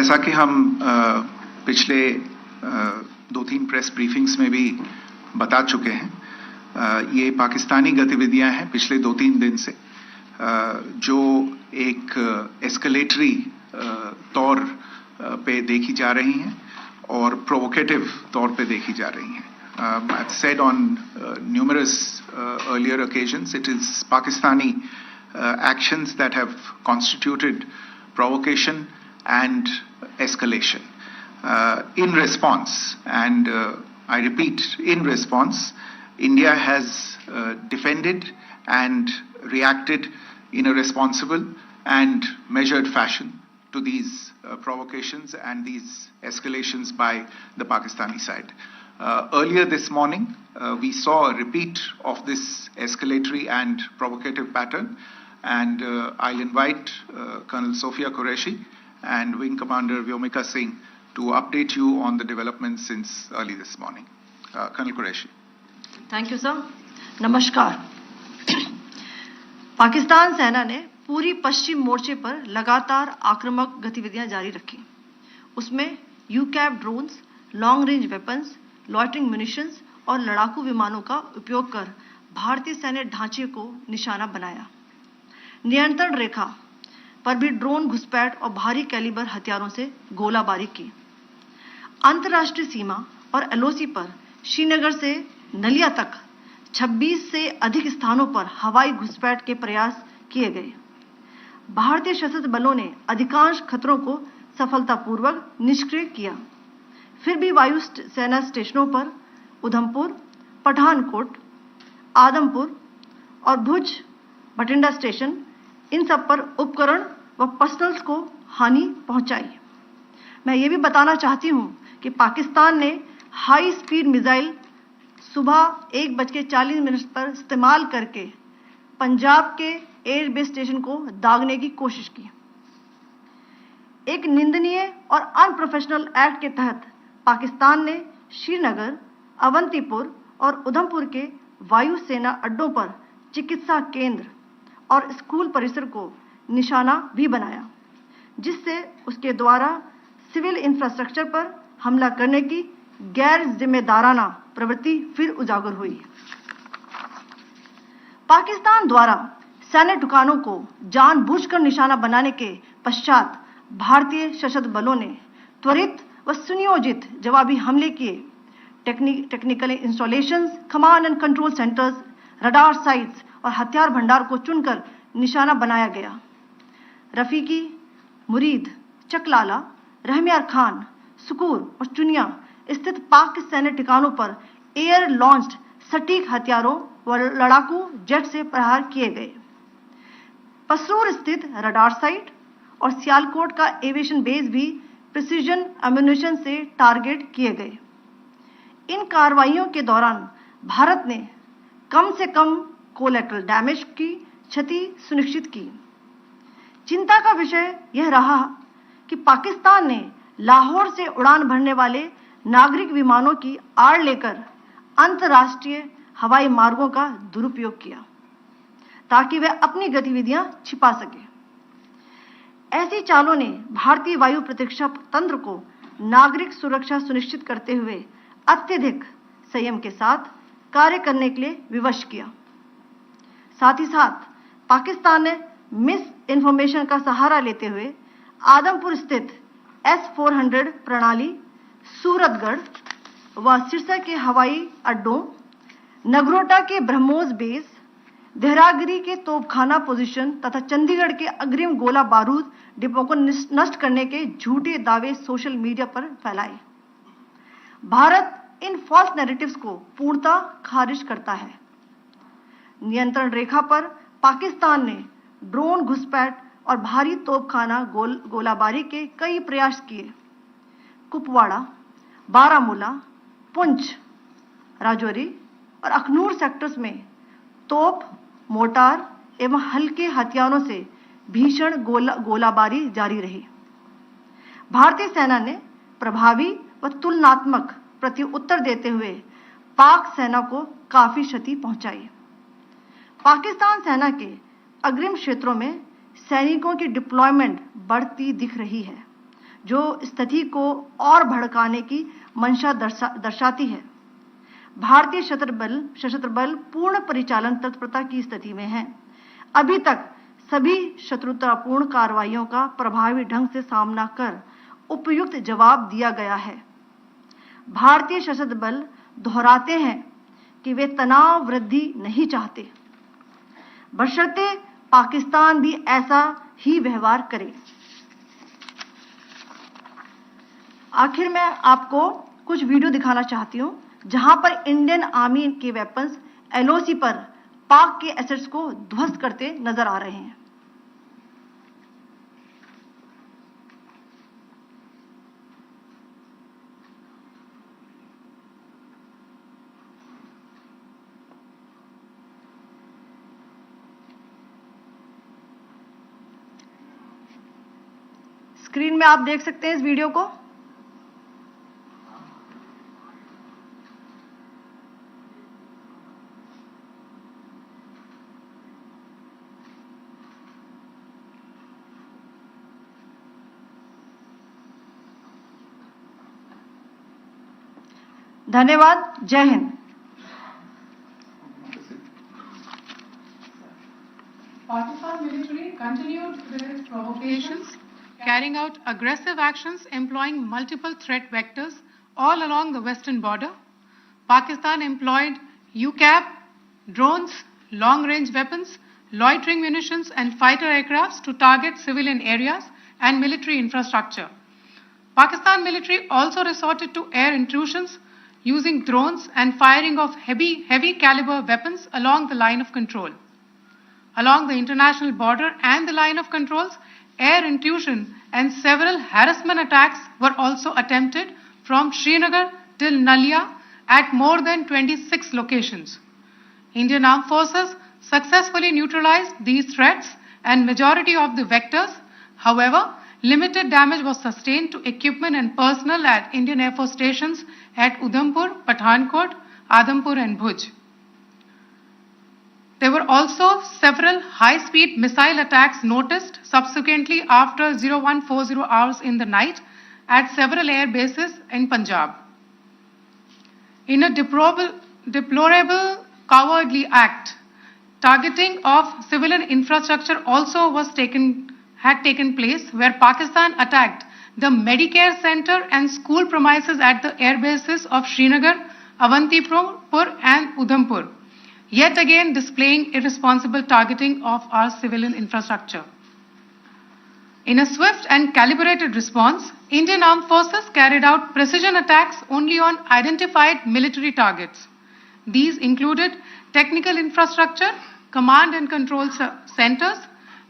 जैसा कि हम पिछले 2-3 प्रेस ब्रीफिंग्स में भी बता चुके हैं, ये पाकिस्तानी गतिविधियां हैं पिछले 2-3 दिन से, जो एक एस्केलेटरी तौर पे देखी जा रही हैं और प्रोवोकेटिव तौर पे देखी जा रही हैं. I've said on numerous earlier occasions, it is Pakistani actions that have constituted provocation and escalation. In response, and I repeat, in response, India has defended and reacted in a responsible and measured fashion to these provocations and these escalations by the Pakistani side. Earlier this morning, we saw a repeat of this escalatory and provocative pattern, and I'll invite Colonel Sophia Qureshi and Wing Commander Vyomika Singh to update you on the developments since early this morning. Colonel Qureshi. Thank you, sir. नमस्कार. पाकिस्तान सेना ने पूरी पश्चिम मोर्चे पर लगातार आक्रामक गतिविधियां जारी रखी. उसमें यूकैप drones, long range weapons, loitering munitions और लड़ाकू विमानों का उपयोग कर भारतीय सैन्य ढांचे को निशाना बनाया. नियंत्रण रेखा पर भी ड्रोन घुसपैठ और भारी कैलिबर हथियारों से गोलाबारी की. अंतर्राष्ट्रीय सीमा और एलओसी पर श्रीनगर से नलिया तक 26 से अधिक स्थानों पर हवाई घुसपैठ के प्रयास किए गए. भारतीय सशस्त्र बलों ने अधिकांश खतरों को सफलतापूर्वक निष्क्रिय किया. फिर भी वायु सेना स्टेशनों पर उधमपुर, पठानकोट, आदमपुर और भुज बठिंडा स्टेशन, इन सब पर उपकरण व पर्सनल्स को हानि पहुंचाई. मैं ये भी बताना चाहती हूं कि पाकिस्तान ने हाई स्पीड मिसाइल सुबह 1:40 पर इस्तेमाल करके पंजाब के एयरबेस स्टेशन को दागने की कोशिश की. एक निंदनीय और अनप्रोफेशनल एक्ट के तहत पाकिस्तान ने श्रीनगर, अवंतीपुर और उधमपुर के वायु सेना अड्डों पर चिकित्सा केंद्र और स्कूल परिसर को निशाना भी बनाया, जिससे उसके द्वारा सिविल इंफ्रास्ट्रक्चर पर हमला करने की गैर जिम्मेदाराना प्रवृत्ति फिर उजागर हुई. पाकिस्तान द्वारा सैन्य ठिकानों को जानबूझकर निशाना बनाने के पश्चात भारतीय सशस्त्र बलों ने त्वरित व सुनियोजित जवाबी हमले किए. Technical installations, command and control centres, radar sites और हथियार भंडार को चुनकर निशाना बनाया गया. रफीकी, मुरीद, चकलाला, रहमियार खान, सुकूर और चुनिया स्थित पाक सैन्य ठिकानों पर एयर लॉन्च्ड सटीक हथियारों व लड़ाकू जेट से प्रहार किए गए. पसरूर स्थित रडार साइट और सियालकोट का एविएशन बेस भी प्रिसीजन एम्यूनिशन से टारगेट किए गए. इन कार्रवाइयों के दौरान भारत ने कम से कम कोलैटरल डैमेज की क्षति सुनिश्चित की. चिंता का विषय यह रहा कि पाकिस्तान ने लाहौर से उड़ान भरने वाले नागरिक विमानों की आड़ लेकर अंतर्राष्ट्रीय हवाई मार्गों का दुरुपयोग किया ताकि वह अपनी गतिविधियां छिपा सके. ऐसी चालों ने भारतीय वायु प्रतिरक्षा तंत्र को नागरिक सुरक्षा सुनिश्चित करते हुए अत्यधिक संयम के साथ कार्य करने के लिए विवश किया. साथ ही साथ पाकिस्तान ने मिस इन्फॉर्मेशन का सहारा लेते हुए आदमपुर स्थित S-400 प्रणाली, सूरतगढ़ व सिरसा के हवाई अड्डों, नगरोटा के ब्रह्मोस बेस, देहरागिरी के तोपखाना पोजीशन तथा चंडीगढ़ के अग्रिम गोला बारूद डिपो को नष्ट करने के झूठे दावे सोशल मीडिया पर फैलाए. भारत इन फॉल्स नैरेटिव्स को पूर्णतः खारिज करता है. नियंत्रण रेखा पर पाकिस्तान ने ड्रोन घुसपैठ और भारी तोपखाना गोलाबारी के कई प्रयास किए. कुपवाड़ा, बारामूला, पुंछ, राजौरी और अखनूर सेक्टर्स में तोप, मोर्टार एवं हल्के हथियारों से भीषण गोलाबारी जारी रही. भारतीय सेना ने प्रभावी व तुलनात्मक प्रत्युत्तर देते हुए पाक सेना को काफी क्षति पहुंचाई. पाकिस्तान सेना के अग्रिम क्षेत्रों में सैनिकों की डिप्लॉयमेंट बढ़ती दिख रही है, जो स्थिति को और भड़काने की मंशा दर्शाती है। भारतीय सशस्त्र बल पूर्ण परिचालन तत्परता की स्थिति में है। अभी तक सभी शत्रुतापूर्ण कार्रवाइयों का प्रभावी ढंग से सामना कर उपयुक्त जवाब दिया गया है। भारतीय सशस्त्र बल दोहराते हैं कि वे तनाव वृद्धि नहीं चाहते, बशर्ते पाकिस्तान भी ऐसा ही व्यवहार करे। आखिर में आपको कुछ वीडियो दिखाना चाहती हूं जहां पर इंडियन आर्मी के वेपन्स एलओसी पर पाक के एसेट्स को ध्वस्त करते नजर आ रहे हैं। स्क्रीन में आप देख सकते हैं इस वीडियो को। धन्यवाद। जय Hind. Pakistan military continued with its provocations, carrying out aggressive actions employing multiple threat vectors all along the western border. Pakistan employed UCAP, drones, long-range weapons, loitering munitions and fighter aircrafts to target civilian areas and military infrastructure. Pakistan military also resorted to air intrusions using drones and firing of heavy caliber weapons along the line of control. Along the international border and the line of controls, air intrusion and several harassment attacks were also attempted from Srinagar till Nalia at more than 26 locations. Indian Armed Forces successfully neutralized these threats and majority of the vectors. However, limited damage was sustained to equipment and personnel at Indian Air Force stations at Udhampur, Pathankot, Adampur and Bhuj. There were also several high-speed missile attacks noticed subsequently after 0140 hours in the night at several air bases in Punjab. In a deplorable cowardly act, targeting of civilian infrastructure also had taken place, where Pakistan attacked the Medicare Center and school premises at the air bases of Srinagar, Avantipur and Udhampur, yet again displaying irresponsible targeting of our civilian infrastructure. In a swift and calibrated response, Indian Armed Forces carried out precision attacks only on identified military targets. These included technical infrastructure, command and control centers,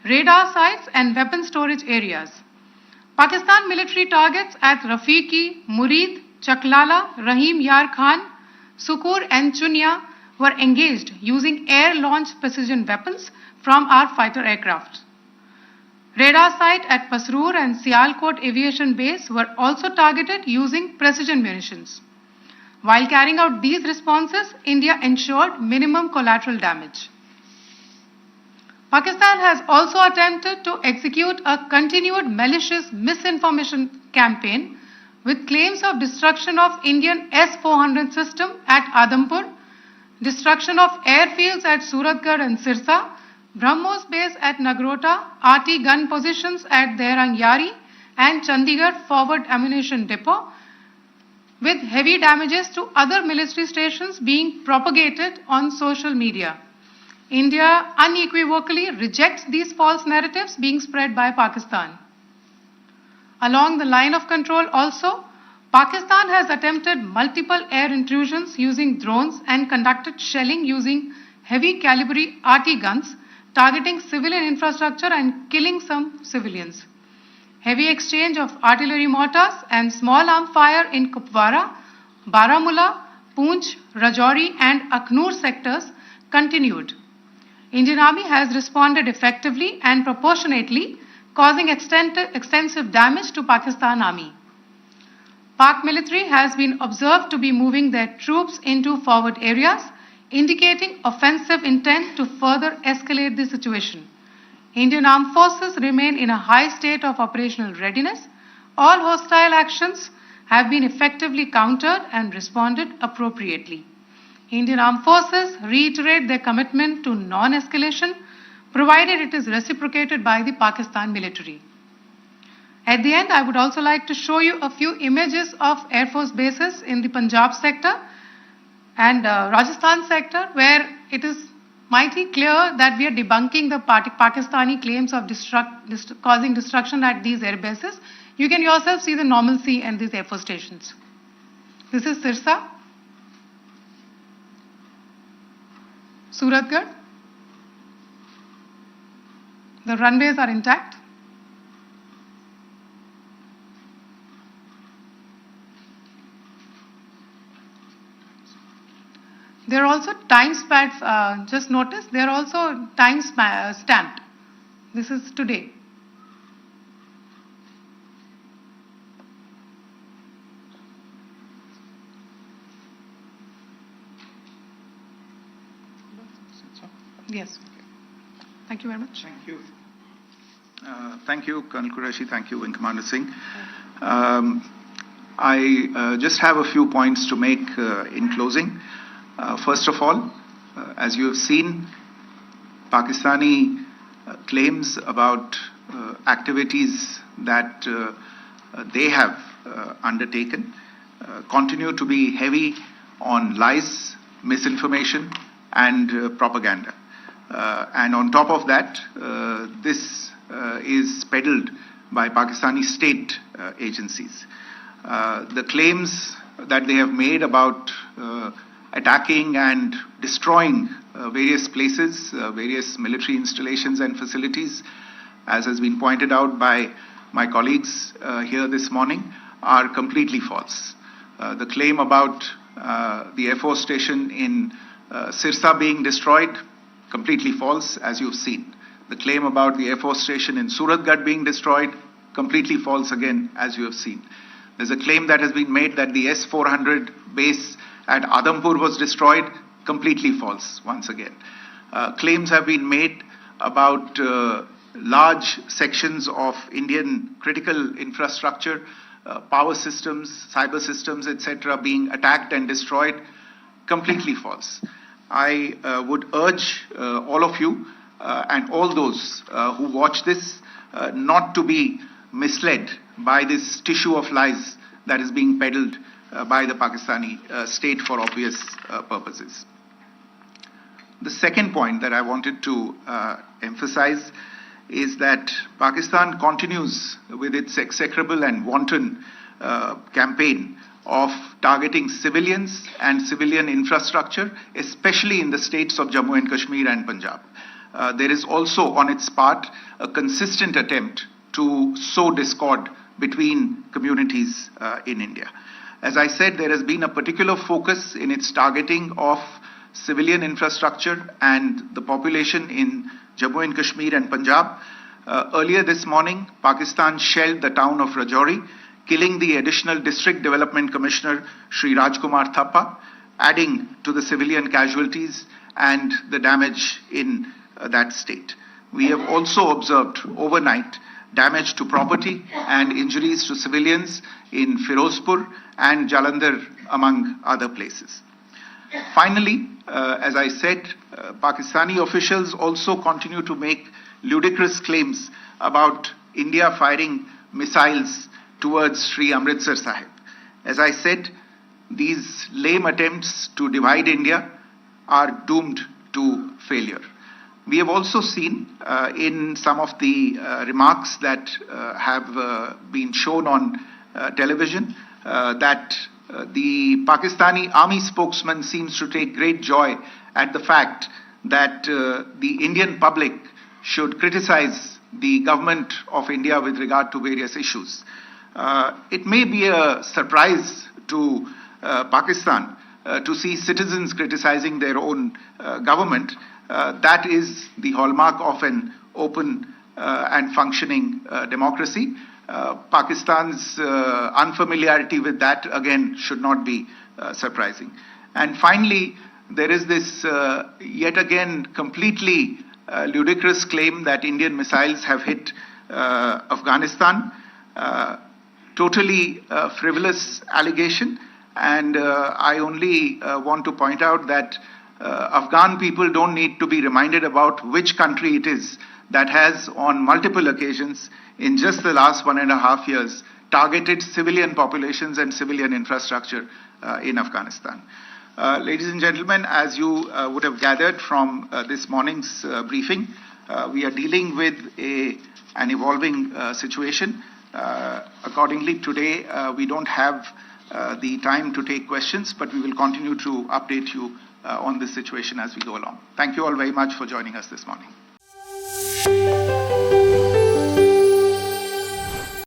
radar sites and weapon storage areas. Pakistan military targets at Rafiqi, Murid, Chaklala, Rahim Yar Khan, Sukur and Chunya were engaged using air-launched precision weapons from our fighter aircraft. Radar site at Pasroor and Sialkot Aviation Base were also targeted using precision munitions. While carrying out these responses, India ensured minimum collateral damage. Pakistan has also attempted to execute a continued malicious misinformation campaign with claims of destruction of Indian S-400 system at Adampur, destruction of airfields at Suratgarh and Sirsa, BrahMos base at Nagrota, RT gun positions at Dehrang Yari and Chandigarh forward ammunition depot, with heavy damages to other military stations being propagated on social media. India unequivocally rejects these false narratives being spread by Pakistan. Along the line of control also, Pakistan has attempted multiple air intrusions using drones and conducted shelling using heavy caliber RT guns, targeting civilian infrastructure and killing some civilians. Heavy exchange of artillery mortars and small arm fire in Kupwara, Baramulla, Poonch, Rajouri and Akhnur sectors continued. Indian Army has responded effectively and proportionately, causing extensive damage to Pakistan Army. Pak military has been observed to be moving their troops into forward areas, indicating offensive intent to further escalate the situation. Indian Armed Forces remain in a high state of operational readiness. All hostile actions have been effectively countered and responded appropriately. Indian Armed Forces reiterate their commitment to non-escalation, provided it is reciprocated by the Pakistan military. At the end, I would also like to show you a few images of Air Force bases in the Punjab sector and Rajasthan sector, where it is mighty clear that we are debunking the Pakistani claims of causing destruction at these air bases. You can yourself see the normalcy in these Air Force stations. This is Sirsa, Suratgarh. The runways are intact. There are also time stamps, just notice, they are also time stamped. This is today. Yes. Thank you very much. Thank you. Thank you, Colonel Qureshi. Thank you, Wing Commander Singh. I just have a few points to make in closing. First of all, as you have seen, Pakistani claims about activities that they have undertaken continue to be heavy on lies, misinformation, and propaganda. And on top of that, this is peddled by Pakistani state agencies. The claims that they have made about attacking and destroying various places, various military installations and facilities, as has been pointed out by my colleagues here this morning, are completely false. The claim about the Air Force station in Sirsa being destroyed, completely false, as you've seen. The claim about the Air Force station in Suratgarh being destroyed, completely false again, as you have seen. There's a claim that has been made that the S-400 base at Adampur was destroyed, completely false, once again. Claims have been made about large sections of Indian critical infrastructure, power systems, cyber systems, etc., being attacked and destroyed, completely false. I would urge all of you and all those who watch this not to be misled by this tissue of lies that is being peddled by the Pakistani state for obvious purposes. The second point that I wanted to emphasize is that Pakistan continues with its execrable and wanton campaign of targeting civilians and civilian infrastructure, especially in the states of Jammu and Kashmir and Punjab. There is also on its part a consistent attempt to sow discord between communities in India. As I said, there has been a particular focus in its targeting of civilian infrastructure and the population in Jammu and Kashmir and Punjab. Earlier this morning, Pakistan shelled the town of Rajouri, killing the additional District Development Commissioner, Shri Rajkumar Thappa, adding to the civilian casualties and the damage in that state. We have also observed overnight damage to property and injuries to civilians in Firozpur and Jalandhar, among other places. Finally, as I said, Pakistani officials also continue to make ludicrous claims about India firing missiles towards Sri Amritsar Sahib. As I said, these lame attempts to divide India are doomed to failure. We have also seen in some of the remarks that have been shown on television that the Pakistani army spokesman seems to take great joy at the fact that the Indian public should criticize the government of India with regard to various issues. It may be a surprise to Pakistan to see citizens criticizing their own government. That is the hallmark of an open and functioning democracy. Pakistan's unfamiliarity with that, again, should not be surprising. And finally, there is this yet again completely ludicrous claim that Indian missiles have hit Afghanistan. totally frivolous allegation. And I only want to point out that Afghan people don't need to be reminded about which country it is that has, on multiple occasions, in just the last 1.5 years, targeted civilian populations and civilian infrastructure in Afghanistan. Ladies and gentlemen, as you would have gathered from this morning's briefing, we are dealing with an evolving situation. Accordingly, today we don't have the time to take questions, but we will continue to update you on this situation as we go along. Thank you all very much for joining us this morning.